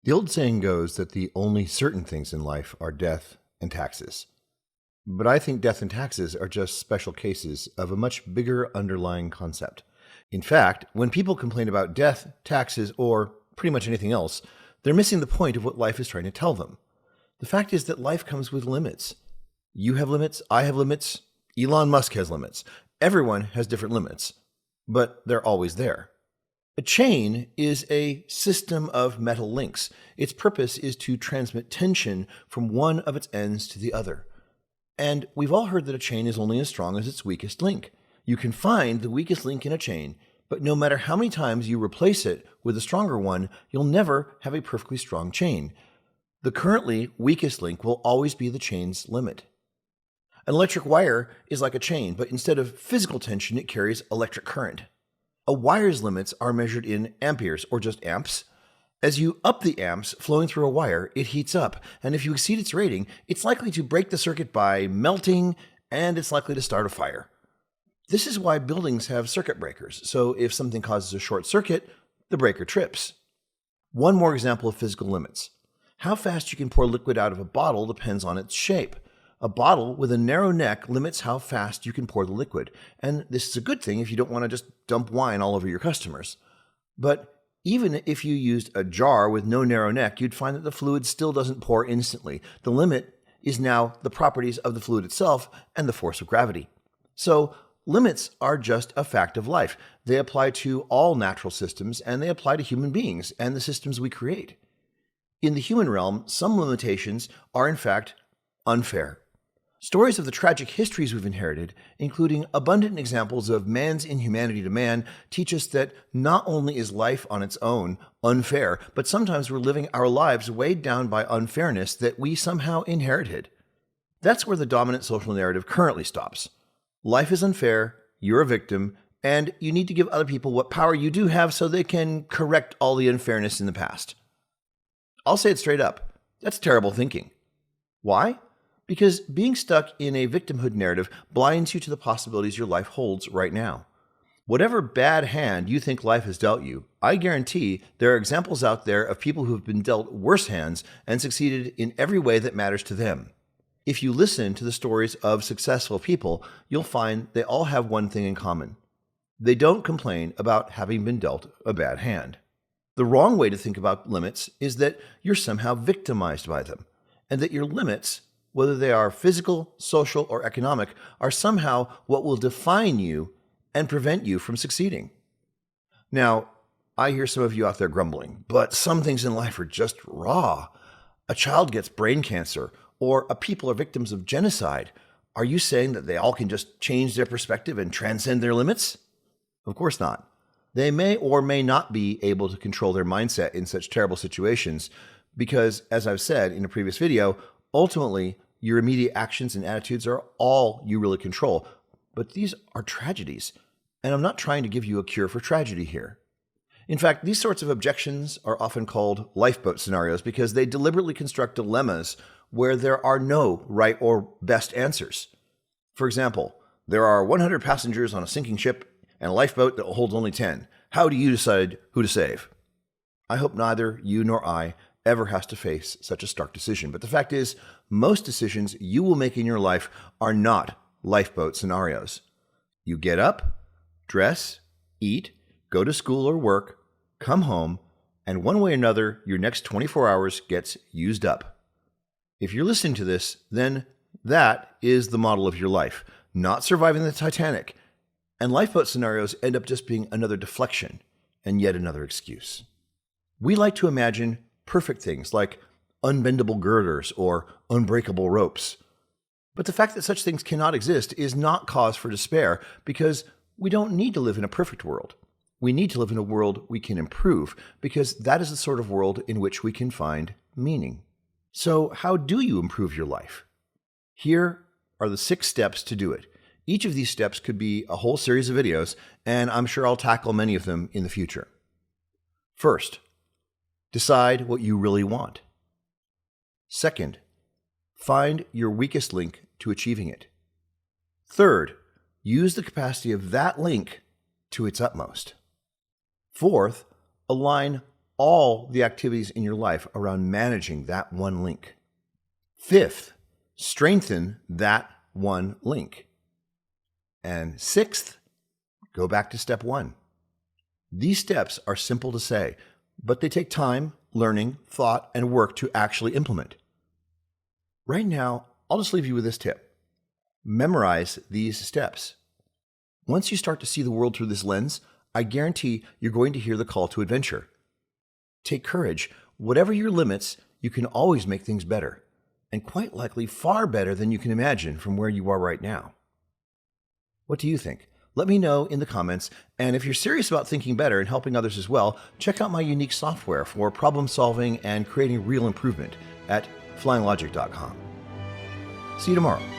The old saying goes that the only certain things in life are death and taxes. But I think death and taxes are just special cases of a much bigger underlying concept. In fact, when people complain about death, taxes, or pretty much anything else, they're missing the point of what life is trying to tell them. The fact is that life comes with limits. You have limits, I have limits, Elon Musk has limits. Everyone has different limits, but they're always there. A chain is a system of metal links. Its purpose is to transmit tension from one of its ends to the other. And we've all heard that a chain is only as strong as its weakest link. You can find the weakest link in a chain, but no matter how many times you replace it with a stronger one, you'll never have a perfectly strong chain. The currently weakest link will always be the chain's limit. An electric wire is like a chain, but instead of physical tension, it carries electric current. A wire's limits are measured in amperes, or just amps. As you up the amps flowing through a wire, it heats up, and if you exceed its rating, it's likely to break the circuit by melting, and it's likely to start a fire. This is why buildings have circuit breakers, so if something causes a short circuit, the breaker trips. One more example of physical limits. How fast you can pour liquid out of a bottle depends on its shape. A bottle with a narrow neck limits how fast you can pour the liquid, and this is a good thing if you don't want to just dump wine all over your customers. But even if you used a jar with no narrow neck, you'd find that the fluid still doesn't pour instantly. The limit is now the properties of the fluid itself and the force of gravity. So, limits are just a fact of life. They apply to all natural systems, and they apply to human beings and the systems we create. In the human realm, some limitations are in fact unfair. Stories of the tragic histories we've inherited, including abundant examples of man's inhumanity to man, teach us that not only is life on its own unfair, but sometimes we're living our lives weighed down by unfairness that we somehow inherited. That's where the dominant social narrative currently stops. Life is unfair, you're a victim, and you need to give other people what power you do have so they can correct all the unfairness in the past. I'll say it straight up. That's terrible thinking. Why? Because being stuck in a victimhood narrative blinds you to the possibilities your life holds right now. Whatever bad hand you think life has dealt you, I guarantee there are examples out there of people who have been dealt worse hands and succeeded in every way that matters to them. If you listen to the stories of successful people, you'll find they all have one thing in common. They don't complain about having been dealt a bad hand. The wrong way to think about limits is that you're somehow victimized by them, and that your limits, whether they are physical, social, or economic, are somehow what will define you and prevent you from succeeding. Now, I hear some of you out there grumbling, but some things in life are just raw. A child gets brain cancer, or a people are victims of genocide. Are you saying that they all can just change their perspective and transcend their limits? Of course not. They may or may not be able to control their mindset in such terrible situations because, as I've said in a previous video, ultimately, your immediate actions and attitudes are all you really control. But these are tragedies, and I'm not trying to give you a cure for tragedy here. In fact, these sorts of objections are often called lifeboat scenarios because they deliberately construct dilemmas where there are no right or best answers. For example, there are 100 passengers on a sinking ship and a lifeboat that holds only 10. How do you decide who to save? I hope neither you nor I ever has to face such a stark decision. But the fact is, most decisions you will make in your life are not lifeboat scenarios. You get up, dress, eat, go to school or work, come home, and one way or another, your next 24 hours gets used up. If you're listening to this, then that is the model of your life, not surviving the Titanic. And lifeboat scenarios end up just being another deflection and yet another excuse. We like to imagine perfect things like unbendable girders or unbreakable ropes. But the fact that such things cannot exist is not cause for despair because we don't need to live in a perfect world. We need to live in a world we can improve because that is the sort of world in which we can find meaning. So how do you improve your life? Here are the 6 steps to do it. Each of these steps could be a whole series of videos, and I'm sure I'll tackle many of them in the future. First, decide what you really want. Second, find your weakest link to achieving it. Third, use the capacity of that link to its utmost. Fourth, align all the activities in your life around managing that one link. Fifth, strengthen that one link. And sixth, go back to step one. These steps are simple to say, but they take time, learning, thought, and work to actually implement. Right now, I'll just leave you with this tip. Memorize these steps. Once you start to see the world through this lens, I guarantee you're going to hear the call to adventure. Take courage. Whatever your limits, you can always make things better, and quite likely far better than you can imagine from where you are right now. What do you think? Let me know in the comments, and if you're serious about thinking better and helping others as well, check out my unique software for problem solving and creating real improvement at flyinglogic.com. See you tomorrow.